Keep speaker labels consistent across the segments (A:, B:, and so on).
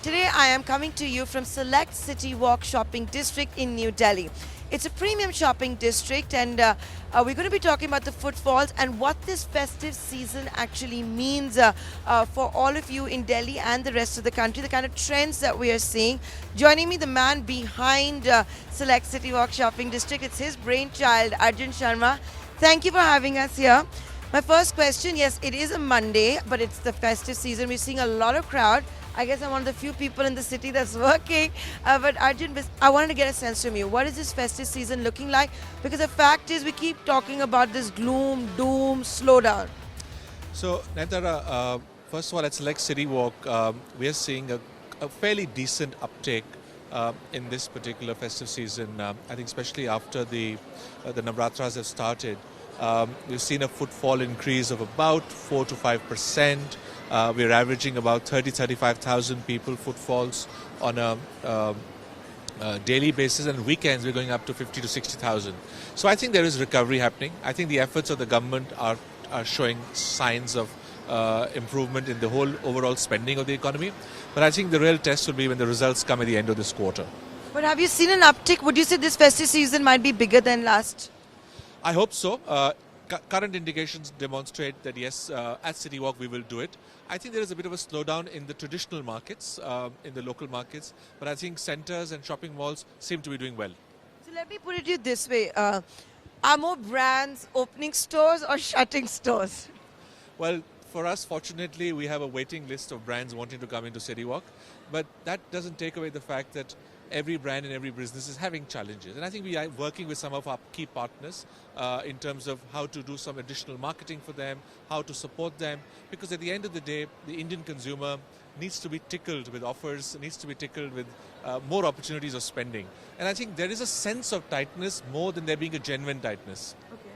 A: Today I am coming to you from Select Citywalk shopping district in New Delhi. It's a premium shopping district and we're going to be talking about the footfalls and what this festive season actually means for all of you in Delhi and the rest of the country, the kind of trends that we are seeing. Joining me, the man behind Select Citywalk shopping district, it's his brainchild, Arjun Sharma. Thank you for having us here. My first question, yes, it is a Monday, but it's the festive season. We're seeing a lot of crowd. I guess I'm one of the few people in the city that's working. But Arjun, I wanted to get a sense from you. What is this festive season looking like? Because the fact is we keep talking about this gloom, doom, slowdown.
B: So, Nayantara, first of all, at Select Citywalk, we are seeing a fairly decent uptake in this particular festive season. I think especially after the Navratras have started, we've seen a footfall increase of about 4 to 5%. We're averaging about 35,000 people footfalls on a daily basis, and weekends we're going up to 50 to 60,000. So I think there is recovery happening. I think the efforts of the government are showing signs of improvement in the whole overall spending of the economy. But I think the real test will be when the results come at the end of this quarter.
A: But have you seen an uptick? Would you say this festive season might be bigger than last?
B: I hope so. Current indications demonstrate that yes, at Citywalk we will do it. I think there is a bit of a slowdown in the traditional markets, in the local markets, but I think centers and shopping malls seem to be doing well.
A: So let me put it to you this way. Are more brands opening stores or shutting stores?
B: Well, for us, fortunately, we have a waiting list of brands wanting to come into Citywalk, but that doesn't take away the fact that every brand and every business is having challenges. And I think we are working with some of our key partners in terms of how to do some additional marketing for them, how to support them, because at the end of the day, the Indian consumer needs to be tickled with offers, needs to be tickled with more opportunities of spending. And I think there is a sense of tightness more than there being a genuine tightness.
A: Okay.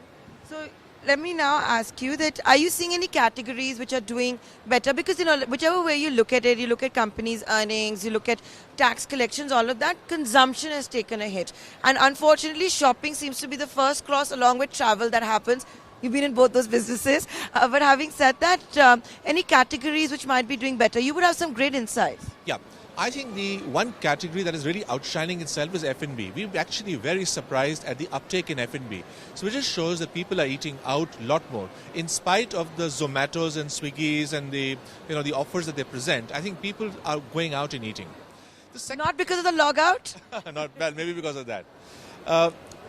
A: So let me now ask you that, are you seeing any categories which are doing better? Because, whichever way you look at it, you look at companies' earnings, you look at tax collections, all of that, consumption has taken a hit. And unfortunately, shopping seems to be the first cross along with travel that happens. You've been in both those businesses. But having said that, any categories which might be doing better? You would have some great insights.
B: Yeah. I think the one category that is really outshining itself is F&B. We're actually very surprised at the uptake in F&B. So it just shows that people are eating out a lot more. In spite of the Zomatos and Swiggis and the offers that they present, I think people are going out and eating.
A: Not because of the logout?
B: Not bad, maybe because of that.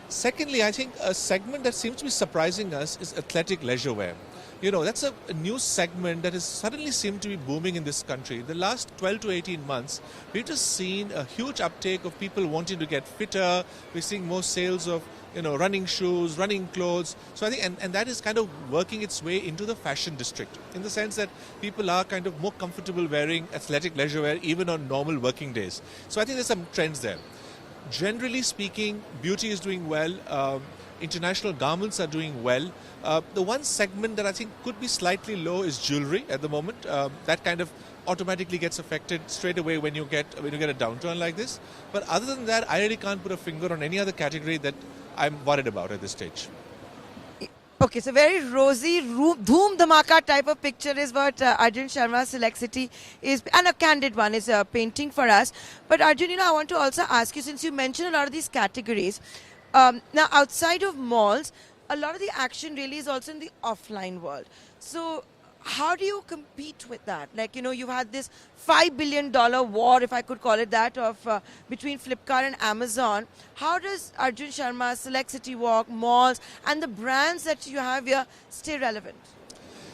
B: Secondly, I think a segment that seems to be surprising us is athletic leisure wear. That's a new segment that has suddenly seemed to be booming in this country. The last 12 to 18 months, we've just seen a huge uptake of people wanting to get fitter. We're seeing more sales of, running shoes, running clothes. So I think, and that is kind of working its way into the fashion district in the sense that people are kind of more comfortable wearing athletic leisure wear even on normal working days. So I think there's some trends there. Generally speaking, beauty is doing well. International garments are doing well. The one segment that I think could be slightly low is jewelry at the moment. That kind of automatically gets affected straight away when you get a downturn like this. But other than that, I really can't put a finger on any other category that I'm worried about at this stage.
A: Okay, so very rosy, dhoom dhamaka type of picture is what Arjun Sharma Select City is, and a candid one is painting for us. But Arjun, I want to also ask you, since you mentioned a lot of these categories, now outside of malls, a lot of the action really is also in the offline world. So how do you compete with that? Like, you've had this $5 billion war, if I could call it that, of between Flipkart and Amazon. How does Arjun Sharma, Select Citywalk, malls, and the brands that you have here stay relevant?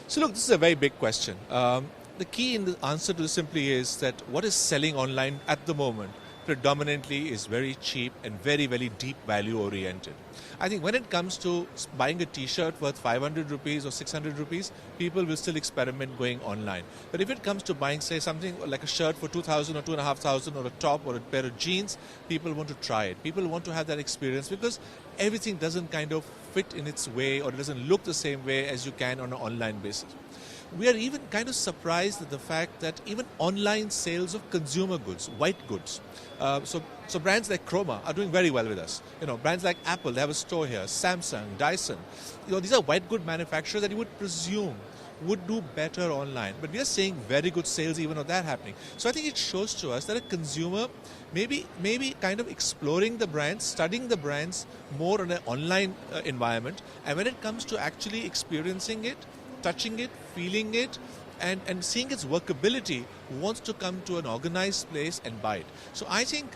B: So look, this is a very big question. The key in the answer to this simply is that what is selling online at the moment predominantly is very cheap and very, very deep value oriented. I think when it comes to buying a t-shirt worth 500 rupees or 600 rupees, people will still experiment going online. But if it comes to buying, say, something like a shirt for 2,000 or 2,500 or a top or a pair of jeans, people want to try it. People want to have that experience because everything doesn't kind of fit in its way or it doesn't look the same way as you can on an online basis. We are even kind of surprised at the fact that even online sales of consumer goods, white goods, so brands like Chroma are doing very well with us. Brands like Apple, they have a store here, Samsung, Dyson. These are white good manufacturers that you would presume would do better online. But we are seeing very good sales even of that happening. So I think it shows to us that a consumer maybe kind of exploring the brands, studying the brands more in an online environment. And when it comes to actually experiencing it, touching it, feeling it, and seeing its workability, wants to come to an organized place and buy it. So I think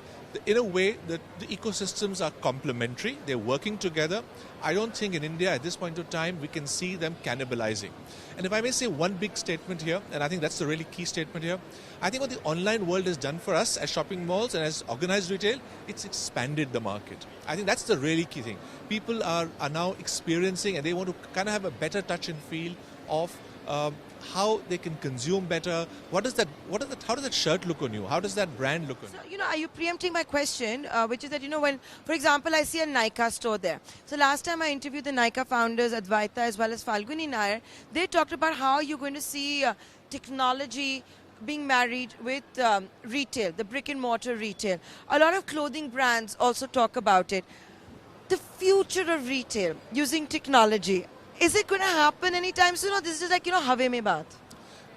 B: in a way that the ecosystems are complementary, they're working together. I don't think in India at this point of time we can see them cannibalizing. And if I may say one big statement here, and I think that's the really key statement here, I think what the online world has done for us as shopping malls and as organized retail, it's expanded the market. I think that's the really key thing. People are now experiencing, and they want to kind of have a better touch and feel of how they can consume better. How does that shirt look on you? How does that brand look on you?
A: So, are you preempting my question, which is that, when, for example, I see a Nykaa store there. So last time I interviewed the Nykaa founders, Advaita as well as Falguni Nair, they talked about how you're going to see technology being married with retail, the brick and mortar retail. A lot of clothing brands also talk about it. The future of retail using technology. Is it going to happen anytime soon, or this is just like, have mein baat?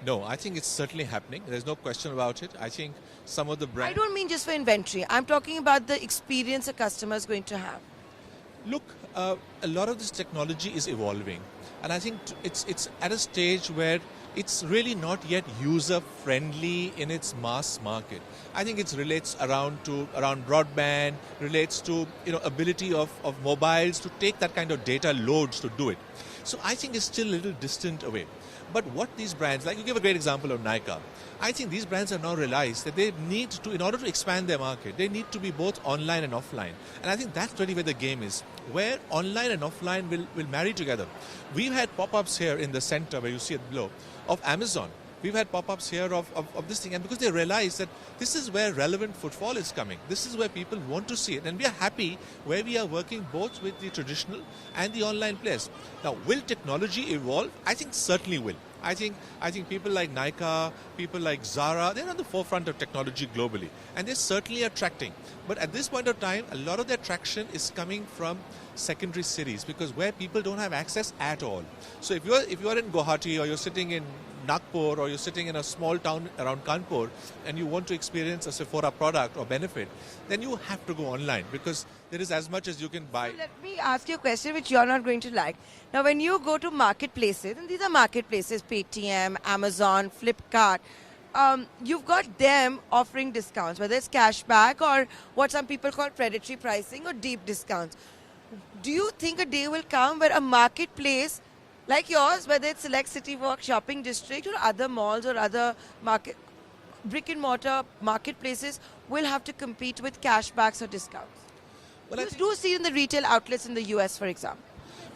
B: No, I think it's certainly happening. There's no question about it. I think some of the brands...
A: I don't mean just for inventory. I'm talking about the experience a customer is going to have.
B: Look, a lot of this technology is evolving. And I think it's at a stage where it's really not yet user-friendly in its mass market. I think it relates around broadband, relates to ability of mobiles to take that kind of data loads to do it. So I think it's still a little distant away. But what these brands, like you give a great example of Nykaa, I think these brands have now realized that they need to, in order to expand their market, they need to be both online and offline. And I think that's really where the game is, where online and offline will marry together. We've had pop-ups here in the center, where you see it below, of Amazon. We've had pop-ups here of this thing, and because they realize that this is where relevant footfall is coming. This is where people want to see it, and we are happy where we are working both with the traditional and the online players. Now, will technology evolve? I think certainly will. I think people like Nykaa, people like Zara, they're on the forefront of technology globally, and they're certainly attracting. But at this point of time, a lot of their traction is coming from secondary cities, because where people don't have access at all. So if you're in Guwahati, or you're sitting in Nagpur, or you're sitting in a small town around Kanpur, and you want to experience a Sephora product or benefit, then you have to go online, because there is as much as you can buy.
A: So let me ask you a question which you're not going to like. Now, when you go to marketplaces, and these are marketplaces, Paytm, Amazon, Flipkart, you've got them offering discounts, whether it's cashback or what some people call predatory pricing or deep discounts. Do you think a day will come where a marketplace like yours, whether it's Select Citywalk Shopping District or other malls or other brick and mortar marketplaces, will have to compete with cashbacks or discounts? Well, you do see it in the retail outlets in the US, for example.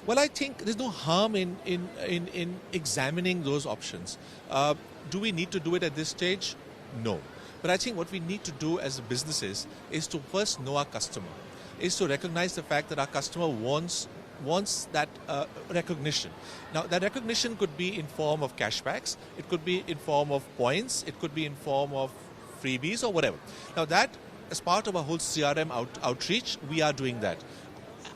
B: Well, I think there's no harm in examining those options. Do we need to do it at this stage? No. But I think what we need to do as businesses is to first know our customer, is to recognize the fact that our customer wants that recognition. Now, that recognition could be in form of cashbacks, it could be in form of points, it could be in form of freebies or whatever. Now, that as part of our whole CRM outreach, we are doing that.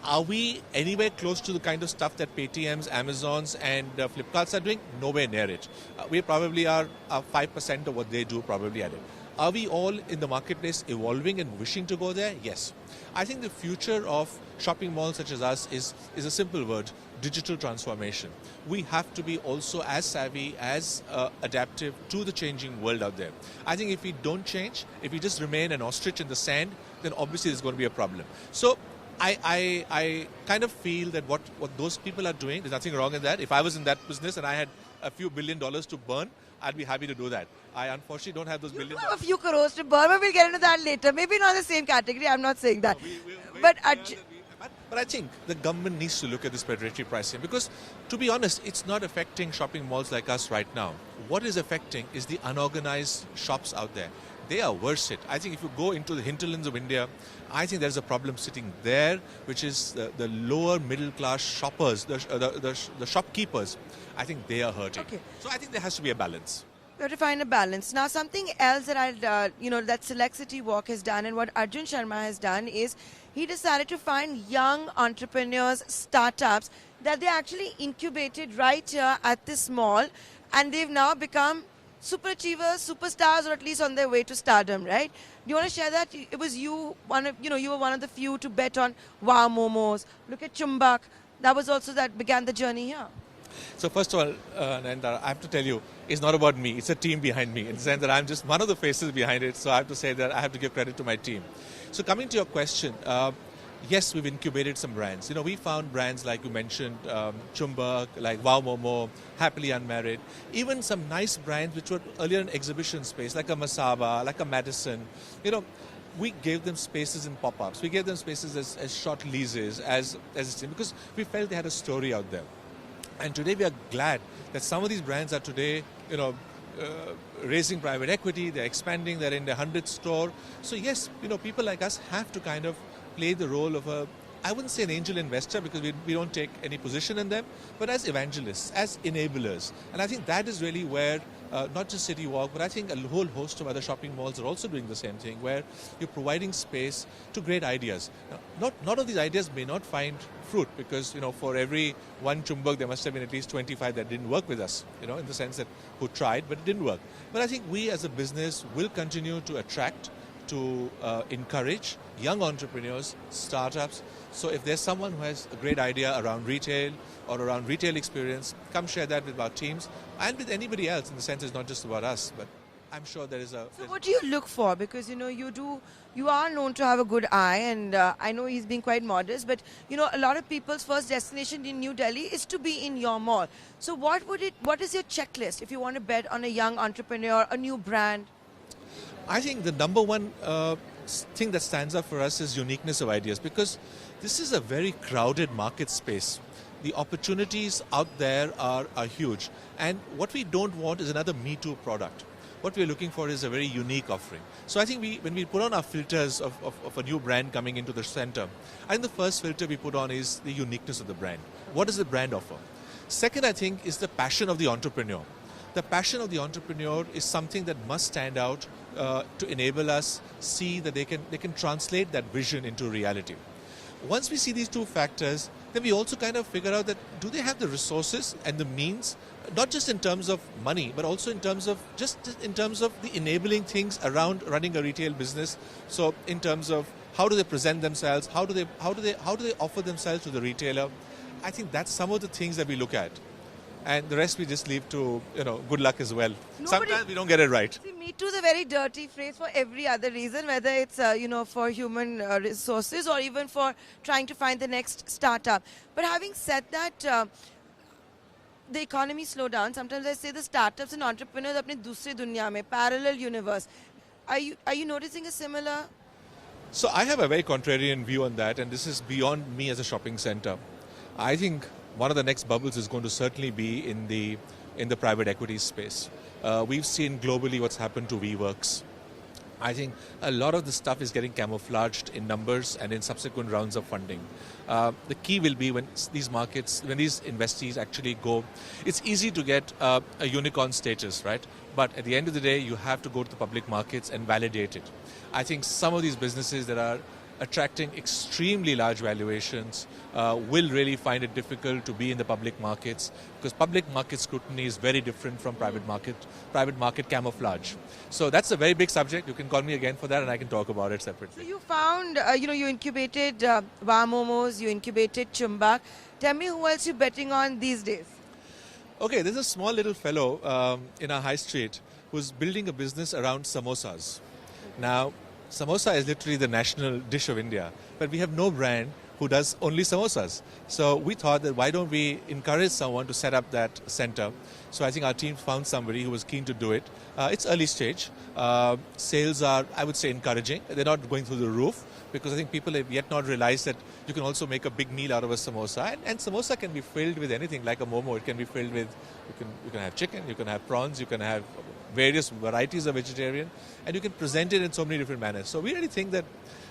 B: Are we anywhere close to the kind of stuff that Paytms, Amazons and Flipkarts are doing? Nowhere near it. We probably are 5% of what they do probably at it. Are we all in the marketplace evolving and wishing to go there? Yes. I think the future of shopping malls such as us is a simple word: digital transformation. We have to be also as savvy, as adaptive to the changing world out there. I think if we don't change, if we just remain an ostrich in the sand, then obviously there's going to be a problem. So I kind of feel that what those people are doing, there's nothing wrong in that. If I was in that business and I had a few $1 billion to burn, I'd be happy to do that. I unfortunately don't have those $1 billion.
A: A few crores to burn, but we'll get into that later. Maybe not the same category, I'm not saying that.
B: No,
A: but
B: I think the government needs to look at this predatory pricing, because, to be honest, it's not affecting shopping malls like us right now. What is affecting is the unorganized shops out there. They are worse hit. I think if you go into the hinterlands of India, I think there's a problem sitting there, which is the lower middle class shoppers, the shopkeepers. I think they are hurting.
A: Okay.
B: So I think there has to be a balance.
A: We have to find a balance. Now, something else that that Select Citywalk has done, and what Arjun Sharma has done, is he decided to find young entrepreneurs, startups that they actually incubated right here at this mall. and they've now become super achievers, superstars, or at least on their way to stardom, right? Do you want to share that? It was you, you were one of the few to bet on Wow Momos. Look at Chumbak. That was also that began the journey here.
B: So first of all, Nanda, I have to tell you, it's not about me. It's a team behind me. In the sense that I'm just one of the faces behind it. So I have to say that I have to give credit to my team. So coming to your question, yes, we've incubated some brands. We found brands like you mentioned, Chumbak, like Wow Momo, Happily Unmarried, even some nice brands which were earlier in exhibition space, like a Masaba, like a Madison. We gave them spaces in pop-ups. We gave them spaces as short leases, as because we felt they had a story out there. And today we are glad that some of these brands are today, raising private equity, they're expanding, they're in the 100th store. So yes, people like us have to kind of play the role of I wouldn't say an angel investor because we don't take any position in them, but as evangelists, as enablers. And I think that is really where not just Citywalk, but I think a whole host of other shopping malls are also doing the same thing, where you're providing space to great ideas. Now, not all of these ideas may not find fruit because, for every one Chumbak, there must have been at least 25 that didn't work with us, in the sense that who tried, but it didn't work. But I think we as a business will continue to attract, to encourage young entrepreneurs, startups. So if there's someone who has a great idea around retail or around retail experience, come share that with our teams and with anybody else, in the sense it's not just about us, but I'm sure there is a...
A: So what do you look for? Because, you are known to have a good eye, and I know he's being quite modest, but, a lot of people's first destination in New Delhi is to be in your mall. So what is your checklist if you want to bet on a young entrepreneur, a new brand?
B: I think the number one thing that stands out for us is uniqueness of ideas, because this is a very crowded market space. The opportunities out there are huge. And what we don't want is another Me Too product. What we're looking for is a very unique offering. So I think when we put on our filters of a new brand coming into the center, I think the first filter we put on is the uniqueness of the brand. What does the brand offer? Second, I think, is the passion of the entrepreneur. The passion of the entrepreneur is something that must stand out to enable us see that they can translate that vision into reality. Once we see these two factors, then we also kind of figure out that do they have the resources and the means, not just in terms of money, but also in terms of the enabling things around running a retail business. So in terms of how do they present themselves, how do they offer themselves to the retailer? I think that's some of the things that we look at. And the rest we just leave to, good luck as well. Sometimes we don't get it right.
A: See, Me Too is a very dirty phrase for every other reason, whether it's, for human resources or even for trying to find the next startup. But having said that, the economy slowed down. Sometimes I say the startups and entrepreneurs apne dusre dunya mein, parallel universe. Are you noticing a similar?
B: So I have a very contrarian view on that, and this is beyond me as a shopping center. I think one of the next bubbles is going to certainly be in the private equity space. We've seen globally what's happened to WeWorks. I think a lot of the stuff is getting camouflaged in numbers and in subsequent rounds of funding. The key will be when these investees actually go. It's easy to get a unicorn status, right? But at the end of the day, you have to go to the public markets and validate it. I think some of these businesses that are attracting extremely large valuations will really find it difficult to be in the public markets, because public market scrutiny is very different from private market camouflage. So that's a very big subject. You can call me again for that and I can talk about it separately.
A: So you found, you incubated Wow Momos, you incubated Chumbak. Tell me who else you're betting on these days?
B: Okay, there's a small little fellow in our high street who's building a business around samosas. Now, samosa is literally the national dish of India, but we have no brand who does only samosas. So we thought that why don't we encourage someone to set up that center. So I think our team found somebody who was keen to do it. It's early stage. Sales are, I would say, encouraging. They're not going through the roof, because I think people have yet not realized that you can also make a big meal out of a samosa. And samosa can be filled with anything, like a momo. It can be filled with, you can have chicken, you can have prawns, you can have various varieties of vegetarian, and you can present it in so many different manners. So we really think that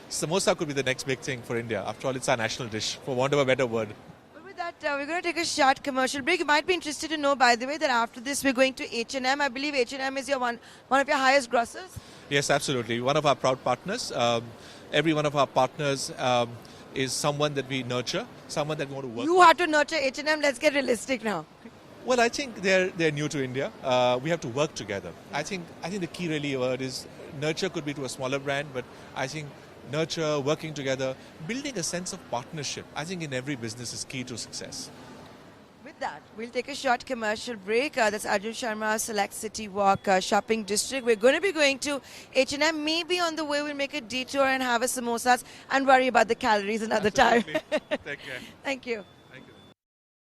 B: samosa could be the next big thing for India. After all, it's our national dish, for want of a better word.
A: But with that, we're going to take a short commercial break. You might be interested to know, by the way, that after this we're going to H&M. I believe H&M is one of your highest grossers?
B: Yes, absolutely. One of our proud partners. Every one of our partners is someone that we nurture, someone that we want to work with.
A: You have to nurture H&M. Let's get realistic now.
B: Well, I think they're new to India. We have to work together. I think the key really word is nurture could be to a smaller brand, but I think nurture, working together, building a sense of partnership. I think in every business is key to success.
A: With that, we'll take a short commercial break. That's Arjun Sharma, Select Citywalk Shopping District. We're going to be going to H&M. Maybe on the way we'll make a detour and have a samosas and worry about the calories another time.
B: Absolutely. Take care.
A: Thank you.